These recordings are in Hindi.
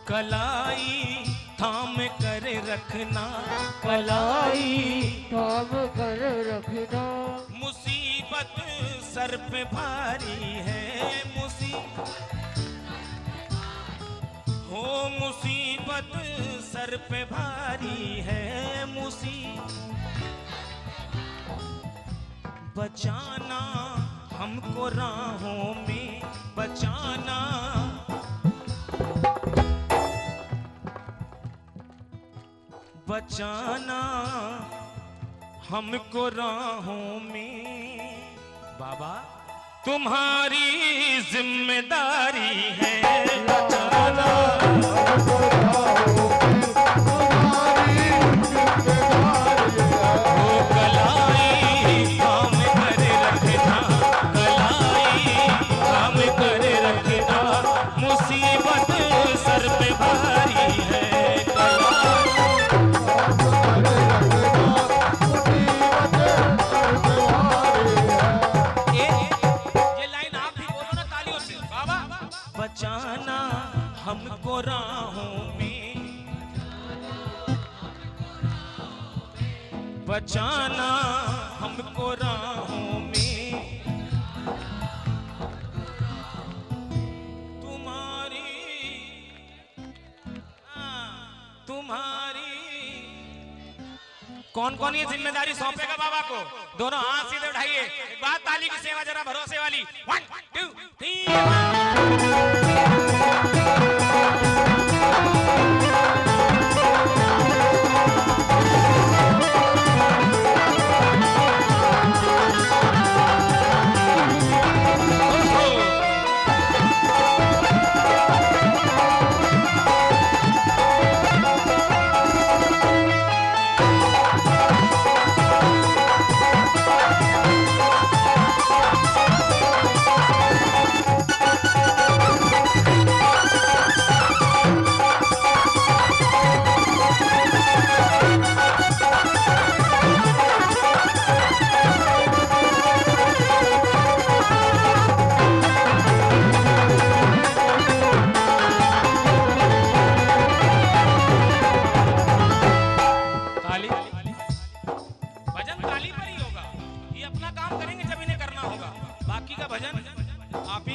कलाई थाम कर रखना, कलाई थाम कर रखना, मुसीबत सर पे भारी है, मुसीबत सर पे भारी है, बचाना हमको राहों में, बचाना बचाना हमको राहों में। बाबा तुम्हारी जिम्मेदारी है, बचाना हमको राहों में, तुम्हारी जिम्मेदारी है। ओ कलाई थाम कर रखना, कलाई थाम कर रखना, मुसीबत सर पे भारी है, बचाना हमको राहों में, बचाना हमको राहों में, तुम्हारी कौन कौन ये जिम्मेदारी सौंपेगा बाबा को? दोनों हाथ सीधे उठाइए, एक बात ताली की सेवा जरा भरोसे वाली। 1 2 3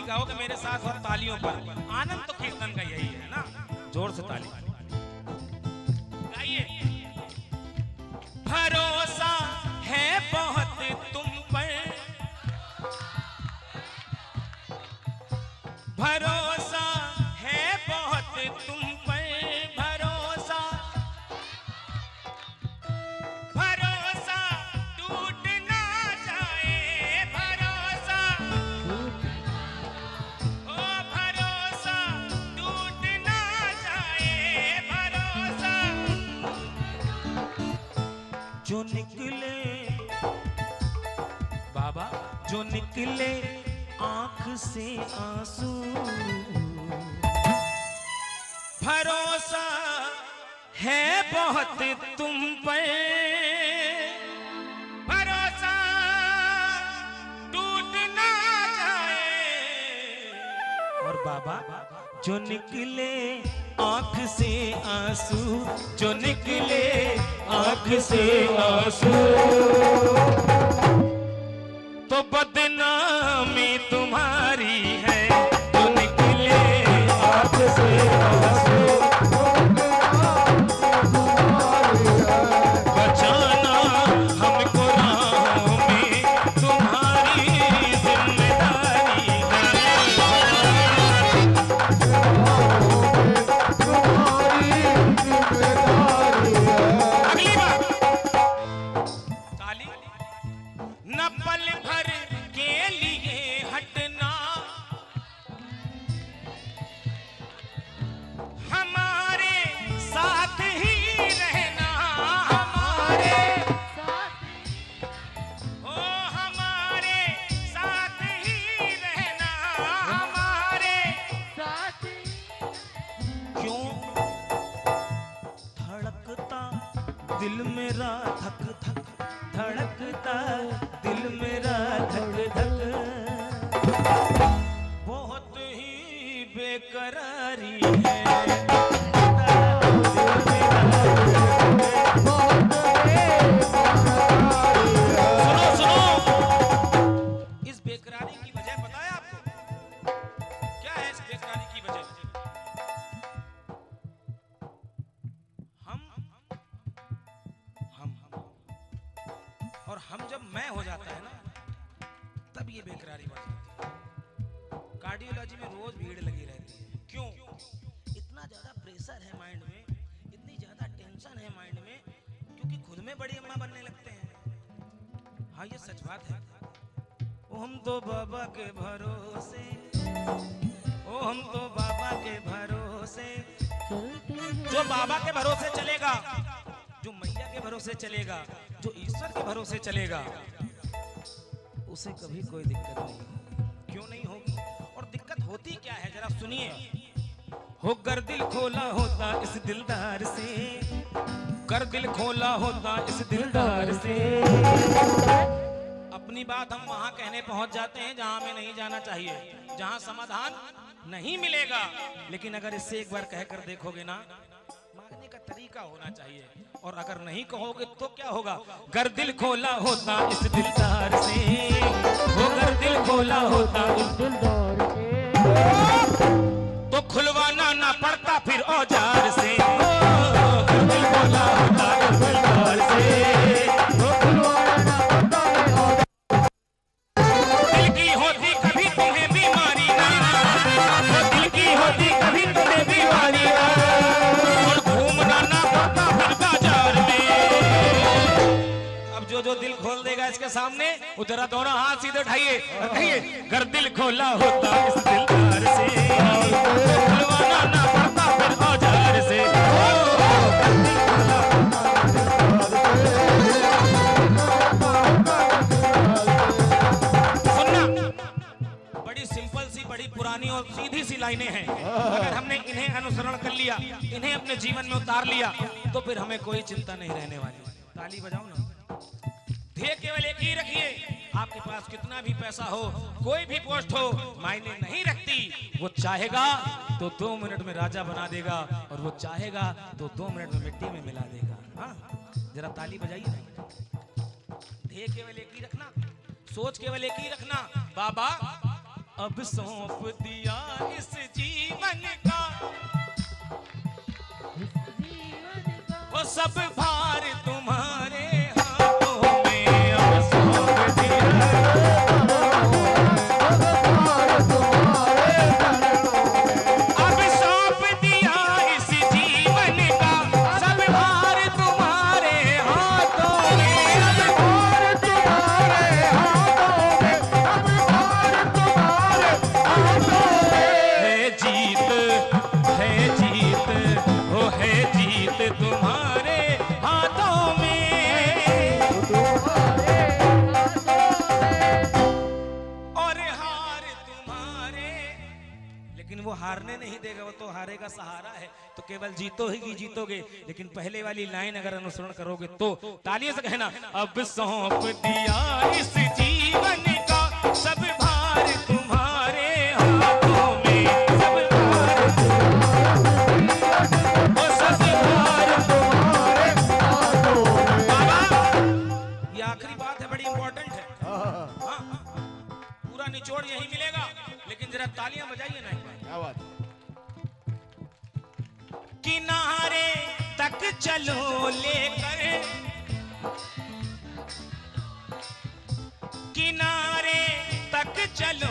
गाओगे मेरे साथ और तालियों पर। आनंद तो कीर्तन का यही है ना, जोर से ताली गाइए। भरोसा है बहुत तुम पर, भरोसा है बहुत तुम पर, भरोसा भरोसा टूट ना जाए, भरोसा ओ भरोसा टूट ना जाए, भरोसा जो निकले बाबा, जो निकले आंख से आंसू, भरोसा है बहुत तुम पर, भरोसा टूट ना जाए। और बाबा जो निकले आंख से आंसू, जो निकले आंख से आंसू, तो बदनामी तुम्हारी है, जो निकले आंख से आंसू, बचाना हमको राहों में, तुम्हारी जिम्मेदारी है, अगली बात ताली। न पल भर के लिए हटना, हमारे साथ ही रहना, हमारे साथ, ओ हमारे साथ ही रहना, हमारे साथ क्यों धड़कता दिल मेरा धक धक, धड़कता दिल मेरा धक धक, बहुत ही बेकरारी है। सुनो सुनो, इस बेकरारी की वजह पता है आपको? क्या है इस बेकरारी की वजह? हम और हम जब मैं हो जाता है ना, तब ये बेकरारी बढ़ जाती है। कार्डियोलॉजी में रोज भीड़ लगी रहती है। क्यों? इतना ज्यादा प्रेशर है माइंड में, इतनी ज्यादा टेंशन है माइंड में, क्योंकि खुद में बड़ी अम्मा बनने लगते हैं। हाँ, ये सच बात है। ओ हम तो बाबा के भरोसे, ओ हम तो बाबा के भरोसे। जो बाबा के भरोसे चलेगा, जो मैया के भरोसे चलेगा, जो ईश्वर के भरोसे चलेगा, उसे कभी कोई दिक्कत नहीं होगी। क्यों नहीं होगी? और दिक्कत होती क्या है जरा सुनिए। हो कर दिल खोला होता इस दिलदार से, कर दिल खोला होता इस दिलदार से। अपनी बात हम वहां कहने पहुंच जाते हैं जहां हमें नहीं जाना चाहिए, जहां समाधान नहीं मिलेगा। लेकिन अगर इससे एक बार कहकर देखोगे ना, मांगने का तरीका होना चाहिए। और अगर नहीं कहोगे तो क्या होगा? कर दिल खोला होता इस दिलदार से, वो कर दिल खोला होता इस दिलदार से, तो खुलवाना ना पड़ता फिर औजार से। कर दिल खोला होता इस दिलदार से, वो खुलवाना ना पड़ता है और दिल की होती कभी तुम्हें बीमारी ना, वो दिल की होती कभी तुम्हें बीमारी ना, और घूमना ना पड़ता फिर बाजार में। अब जो दिल खोल देगा इसके सामने, वो जरा दोनों हाथ सीधे उठाइए और कहिए, कर दिल खोला होता इस दिलदार से, खुलवाना ना पड़ता फिर औजार से। सुनना, बड़ी सिंपल सी, बड़ी पुरानी और सीधी सी लाइनें हैं। अगर हमने इन्हें अनुसरण कर लिया, इन्हें अपने जीवन में उतार लिया, तो फिर हमें कोई चिंता नहीं रहने वाली। ताली बजाओ ना। ध्येय केवल एक ही रखिए, आपके पास कितना भी पैसा हो, कोई भी पोस्ट हो, मायने नहीं रखती। वो चाहेगा तो 2 मिनट में राजा बना देगा, और वो चाहेगा तो 2 मिनट में मिट्टी में मिला देगा। हाँ, जरा ताली बजाइए ना। ध्येय केवल एक ही रखना, सोच केवल एक ही रखना, बाबा अब सौंप दिया इस जीवन का, वो सब भार तुम्हारे हाथों में। अब सौंप दिया, अब सौंप दिया इस जीवन का, सब भार तुम्हारे हाथों में। अब भार तुम्हारे हाथों में, अब भार तुम्हारे हाथों में। है जीत, है जीत, वो है जीत तुम्हारे हाथों में, और हार तुम्हारे। लेकिन वो हारने नहीं देगा, वो तो हारेगा सहारा है। तो केवल जीतो ही जीतोगे, लेकिन पहले वाली लाइन अगर अनुसरण करोगे तो तालियों से कहना, अब सौंप दिया इस जीवन का, सब भार तुम्हारे हाथों में, सब भार, वो सब भार तुम्हारे हाथों में। बाबा, ये आखिरी बात है, बड़ी इंपॉर्टेंट है। हाँ, पूरा निचोड़ यही मिलेगा, लेकिन जरा तालियां बजाइए ना एक बार। क्या बात? किनारे तक चलो लेकर, किनारे तक चलो